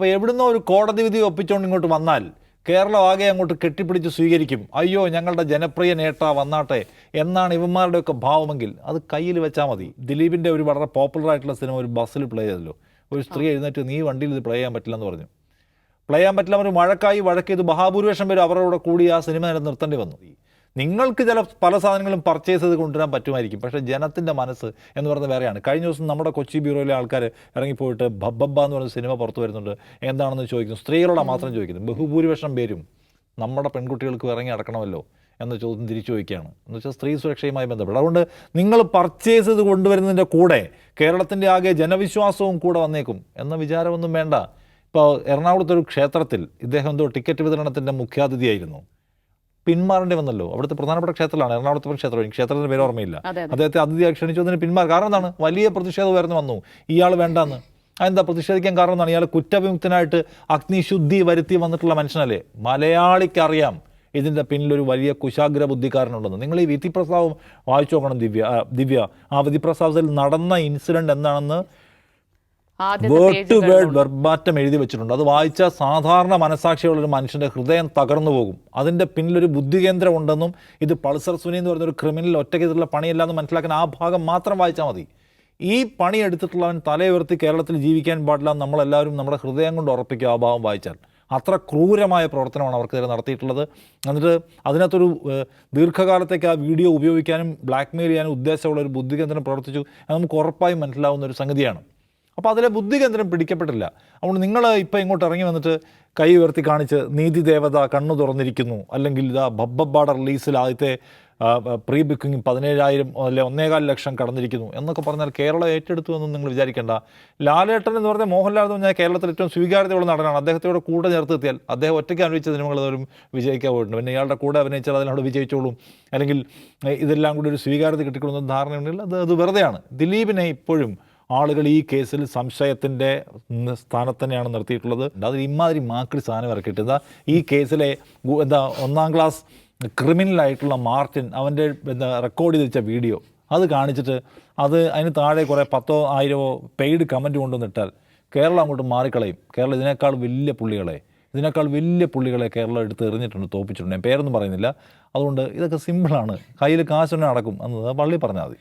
അപ്പോൾ എവിടുന്നോ ഒരു കോടതി വിധി ഒപ്പിച്ചുകൊണ്ട് ഇങ്ങോട്ട് വന്നാൽ കേരളം ആകെ അങ്ങോട്ട് കെട്ടിപ്പിടിച്ച് സ്വീകരിക്കും. അയ്യോ ഞങ്ങളുടെ ജനപ്രിയ നേട്ട വന്നാട്ടെ എന്നാണ് ഇവന്മാരുടെയൊക്കെ ഭാവമെങ്കിൽ അത് കയ്യിൽ വെച്ചാൽ മതി. ദിലീപിൻ്റെ ഒരു വളരെ പോപ്പുലറായിട്ടുള്ള സിനിമ ഒരു ബസ്സിൽ പ്ലേ ചെയ്തല്ലോ. ഒരു സ്ത്രീ എഴുന്നേറ്റ് നീ വണ്ടിയിൽ ഇത് പ്ലേ ചെയ്യാൻ പറ്റില്ലെന്ന് പറഞ്ഞു. പ്ലേ ചെയ്യാൻ പറ്റില്ല, അവർ വഴക്ക് ചെയ്ത് മഹാഭൂരിപക്ഷം പേര് അവരോട് കൂടി ആ സിനിമ നേരെ നിർത്തേണ്ടി വന്നു. നിങ്ങൾക്ക് പല സാധനങ്ങളും പർച്ചേസ് ചെയ്ത് കൊണ്ടുവരാൻ പറ്റുമായിരിക്കും, പക്ഷേ ജനത്തിൻ്റെ മനസ്സ് എന്ന് പറയുന്നത് വേറെയാണ്. കഴിഞ്ഞ ദിവസം നമ്മുടെ കൊച്ചി ബ്യൂറോയിലെ ആൾക്കാർ ഇറങ്ങിപ്പോയിട്ട് ബബ്ബ എന്ന് പറയുന്ന സിനിമ പുറത്തു വരുന്നുണ്ട്, എന്താണെന്ന് ചോദിക്കുന്നു. സ്ത്രീകളോടാണ് മാത്രം ചോദിക്കുന്നത്. ബഹുഭൂരിപക്ഷം പേരും നമ്മുടെ പെൺകുട്ടികൾക്ക് ഇറങ്ങി അടക്കണമല്ലോ എന്ന ചോദ്യം തിരിച്ചു ചോദിക്കുകയാണ്. എന്ന് വെച്ചാൽ സ്ത്രീ സുരക്ഷയുമായി ബന്ധപ്പെട്ട്. അതുകൊണ്ട് നിങ്ങൾ പർച്ചേസ് ചെയ്ത് കൊണ്ടുവരുന്നതിൻ്റെ കൂടെ കേരളത്തിൻ്റെ ആകെ ജനവിശ്വാസവും കൂടെ വന്നേക്കും എന്ന വിചാരമൊന്നും വേണ്ട. ഇപ്പോൾ എറണാകുളത്തൊരു ക്ഷേത്രത്തിൽ ഇദ്ദേഹം എന്തോ ടിക്കറ്റ് വിതരണത്തിൻ്റെ മുഖ്യാതിഥിയായിരുന്നു. പിന്മാറേണ്ടി വന്നല്ലോ. അവിടുത്തെ പ്രധാനപ്പെട്ട ക്ഷേത്രമാണ് എറണാകുളത്തെ ക്ഷേത്രം. എനിക്ക് ക്ഷേത്രത്തിൻ്റെ പേര് ഓർമ്മയില്ല. അദ്ദേഹത്തെ അതിഥിയായി ക്ഷണിച്ചതിന് പിന്മാറും. കാരണം എന്താണ്? വലിയ പ്രതിഷേധം ഉയർന്നു വന്നു, ഇയാൾ വേണ്ടെന്ന്. അതെന്താ പ്രതിഷേധിക്കാൻ കാരണം എന്താണ്? ഇയാൾ കുറ്റവിമുക്തനായിട്ട് അഗ്നിശുദ്ധി വരുത്തി വന്നിട്ടുള്ള മനുഷ്യനല്ലേ. മലയാളിക്കറിയാം ഇതിൻ്റെ പിന്നിലൊരു വലിയ കുശാഗ്ര ബുദ്ധിക്കാരനുണ്ടെന്ന്. നിങ്ങൾ ഈ വിധിപ്രസ്താവം വായിച്ചു നോക്കണം ദിവ്യ. ആ വിധിപ്രസ്താവത്തിൽ നടന്ന ഇൻസിഡൻറ്റ് എന്താണെന്ന് വേർഡ് ടു വേർഡ് വെർബാറ്റം എഴുതി വെച്ചിട്ടുണ്ട്. അത് വായിച്ചാൽ സാധാരണ മനസാക്ഷിയുള്ളൊരു മനുഷ്യൻ്റെ ഹൃദയം തകർന്നു പോകും. അതിൻ്റെ പിന്നിലൊരു ബുദ്ധികേന്ദ്രം ഉണ്ടെന്നും ഇത് പൾസർ സുനി എന്ന് പറയുന്നൊരു ക്രിമിനൽ ഒറ്റയ്ക്കെതിരുള്ള പണിയല്ല എന്ന് മനസ്സിലാക്കാൻ ആ ഭാഗം മാത്രം വായിച്ചാൽ മതി. ഈ പണി എടുത്തിട്ടുള്ളവൻ തലയുയർത്തി കേരളത്തിൽ ജീവിക്കാൻ പാടില്ല നമ്മളെല്ലാവരും നമ്മുടെ ഹൃദയം കൊണ്ട് ഉറപ്പിക്കുക ആ ഭാഗം വായിച്ചാൽ. അത്ര ക്രൂരമായ പ്രവർത്തനമാണ് അവർക്കെതിരെ നടത്തിയിട്ടുള്ളത്. എന്നിട്ട് അതിനകത്തൊരു ദീർഘകാലത്തേക്ക് ആ വീഡിയോ ഉപയോഗിക്കാനും ബ്ലാക്ക്മെയിൽ ചെയ്യാനും ഉദ്ദേശമുള്ള ഒരു ബുദ്ധികേന്ദ്രം പ്രവർത്തിച്ചു. അത് നമുക്ക് ഉറപ്പായും മനസ്സിലാവുന്ന ഒരു സംഗതിയാണ്. അപ്പോൾ അതിലെ ബുദ്ധികേന്ദ്രം പിടിക്കപ്പെട്ടില്ല. അതുകൊണ്ട് നിങ്ങൾ ഇപ്പോൾ ഇങ്ങോട്ട് ഇറങ്ങി വന്നിട്ട് കൈ ഉയർത്തി കാണിച്ച് നീതി ദേവത കണ്ണു തുറന്നിരിക്കുന്നു, അല്ലെങ്കിൽ ഇതാ ബബ്ബയുടെ റിലീസിൽ ആദ്യത്തെ പ്രീ ബുക്കിംഗ് 17,000 അല്ലെ 1.25 ലക്ഷം കടന്നിരിക്കുന്നു എന്നൊക്കെ പറഞ്ഞാൽ കേരളം ഏറ്റെടുത്തു എന്നൊന്നും നിങ്ങൾ വിചാരിക്കേണ്ട. ലാലേട്ടൻ എന്ന് പറഞ്ഞാൽ മോഹൻലാൽ എന്ന് പറഞ്ഞാൽ കേരളത്തിൽ ഏറ്റവും സ്വീകാര്യതയുള്ള നടനാണ്. അദ്ദേഹത്തോടെ കൂടെ ചേർത്ത് എത്തിയാൽ അദ്ദേഹം ഒറ്റയ്ക്ക് അഭിനയിച്ച സിനിമകൾ തോറും വിജയിക്കാൻ പോയിട്ടുണ്ട്. പിന്നെ ഇയാളുടെ കൂടെ അഭിനയിച്ചാൽ അതിനോട് വിജയിച്ചോളും, അല്ലെങ്കിൽ ഇതെല്ലാം കൂടി ഒരു സ്വീകാര്യത കിട്ടിക്കൊള്ളുന്ന ധാരണയുണ്ടെങ്കിൽ അത് വെറുതെയാണ്. ദിലീപിനെ ഇപ്പോഴും ആളുകൾ ഈ കേസിൽ സംശയത്തിൻ്റെ സ്ഥാനത്ത് തന്നെയാണ് നിർത്തിയിട്ടുള്ളത്. അതിൽ ഇമാതിരി മാക്രി സാധനം ഇറക്കിയിട്ട് ഈ കേസിലെ 1ാം ക്ലാസ് ക്രിമിനലായിട്ടുള്ള മാർട്ടിൻ അവൻ്റെ റെക്കോർഡ് ചെയ്ത് വെച്ച വീഡിയോ അത് കാണിച്ചിട്ട് അതിന് താഴെ കുറേ 10,000 1000 പെയ്ഡ് കമൻറ്റ് കൊണ്ടുവന്നിട്ടാൽ കേരളം അങ്ങോട്ട് മാറിക്കളയും. കേരളം ഇതിനേക്കാൾ വലിയ പുള്ളികളെ കേരളം എടുത്ത് എറിഞ്ഞിട്ടുണ്ട്, തോപ്പിച്ചിട്ടുണ്ട്. ഞാൻ പേരൊന്നും പറയുന്നില്ല. അതുകൊണ്ട് ഇതൊക്കെ സിമ്പിളാണ്. കയ്യിൽ കാശുണ്ടെങ്കിൽ നടക്കും എന്നത് പള്ളി പറഞ്ഞാൽ മതി.